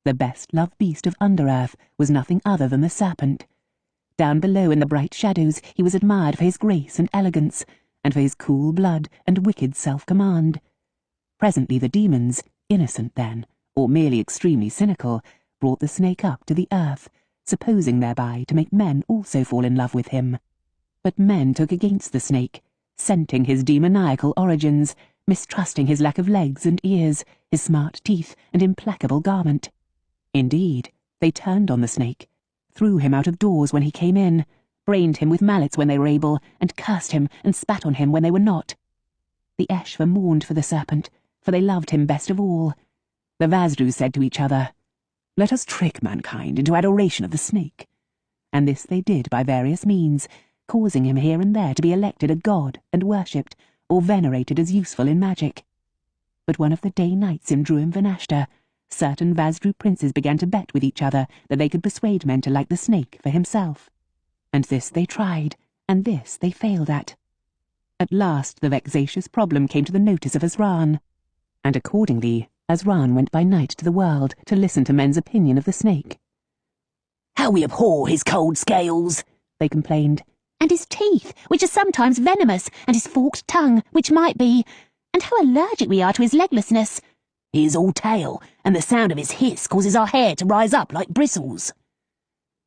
The best-loved beast of Under-Earth was nothing other than the Serpent. Down below in the bright shadows he was admired for his grace and elegance, and for his cool blood and wicked self-command. Presently the demons, innocent then, or merely extremely cynical, brought the snake up to the earth, supposing thereby to make men also fall in love with him. But men took against the snake, scenting his demoniacal origins, mistrusting his lack of legs and ears, his smart teeth and implacable garment. Indeed, they turned on the snake, threw him out of doors when he came in, brained him with mallets when they were able, and cursed him and spat on him when they were not. The Eshva mourned for the Serpent, for they loved him best of all. The Vasdru said to each other, "Let us trick mankind into adoration of the snake." And this they did by various means, causing him here and there to be elected a god and worshipped, or venerated as useful in magic. But one of the day nights in Druim Vanashta, certain Vasdru princes began to bet with each other that they could persuade men to like the snake for himself. And this they tried, and this they failed at. At last the vexatious problem came to the notice of Azran, and accordingly Azran went by night to the world to listen to men's opinion of the snake. "How we abhor his cold scales," they complained. "And his teeth, which are sometimes venomous, and his forked tongue, which might be, and how allergic we are to his leglessness. He is all tail, and the sound of his hiss causes our hair to rise up like bristles."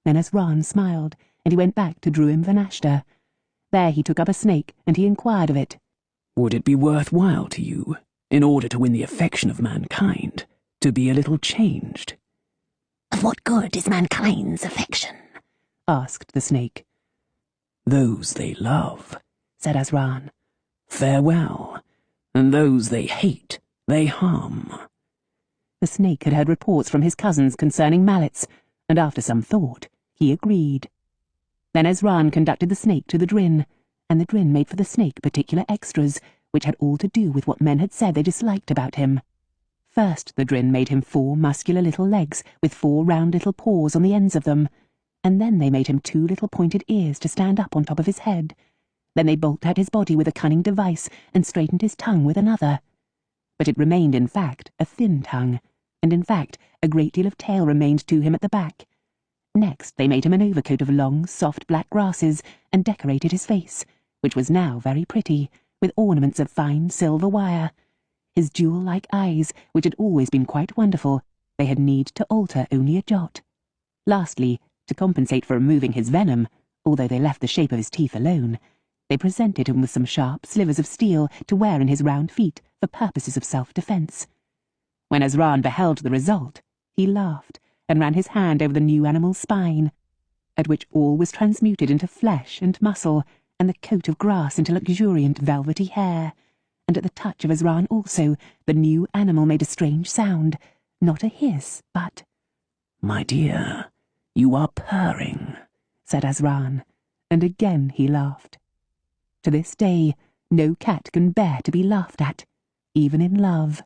Then Azran smiled, and he went back to Druim Vanashta. There he took up a snake, and he inquired of it. "Would it be worthwhile to you, in order to win the affection of mankind, to be a little changed?" "Of what good is mankind's affection?" asked the snake. "Those they love," said Azran. "Farewell, and those they hate, they harm." The snake had heard reports from his cousins concerning mallets, and after some thought, he agreed. Then Azran conducted the snake to the Drin, and the Drin made for the snake particular extras, which had all to do with what men had said they disliked about him. First the Drin made him 4 muscular little legs with 4 round little paws on the ends of them, and then they made him 2 little pointed ears to stand up on top of his head. Then they bulked out his body with a cunning device and straightened his tongue with another. But it remained, in fact, a thin tongue, and in fact a great deal of tail remained to him at the back. Next they made him an overcoat of long, soft black grasses, and decorated his face, which was now very pretty, with ornaments of fine silver wire. His jewel-like eyes, which had always been quite wonderful, they had need to alter only a jot. Lastly, to compensate for removing his venom, although they left the shape of his teeth alone, they presented him with some sharp slivers of steel to wear in his round feet for purposes of self-defence. When Azran beheld the result, he laughed, and ran his hand over the new animal's spine, at which all was transmuted into flesh and muscle, and the coat of grass into luxuriant velvety hair, and at the touch of Azran also the new animal made a strange sound, not a hiss, but— "My dear, you are purring," said Azran, and again he laughed. To this day, no cat can bear to be laughed at, even in love.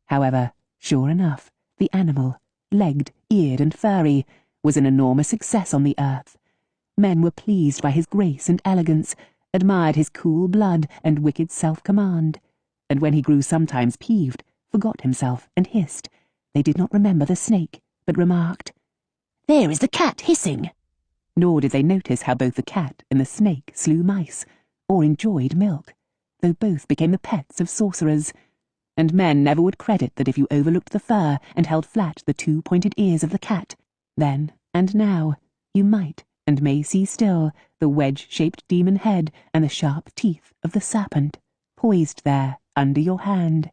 However, sure enough, the animal, legged, eared, and furry, was an enormous success on the earth. Men were pleased by his grace and elegance, admired his cool blood and wicked self-command, and when he grew sometimes peeved, forgot himself, and hissed, they did not remember the snake, but remarked, "There is the cat hissing." Nor did they notice how both the cat and the snake slew mice, or enjoyed milk, though both became the pets of sorcerers. And men never would credit that if you overlooked the fur and held flat the 2 pointed ears of the cat, then, and now, you might and may see still the wedge-shaped demon head and the sharp teeth of the serpent, poised there under your hand.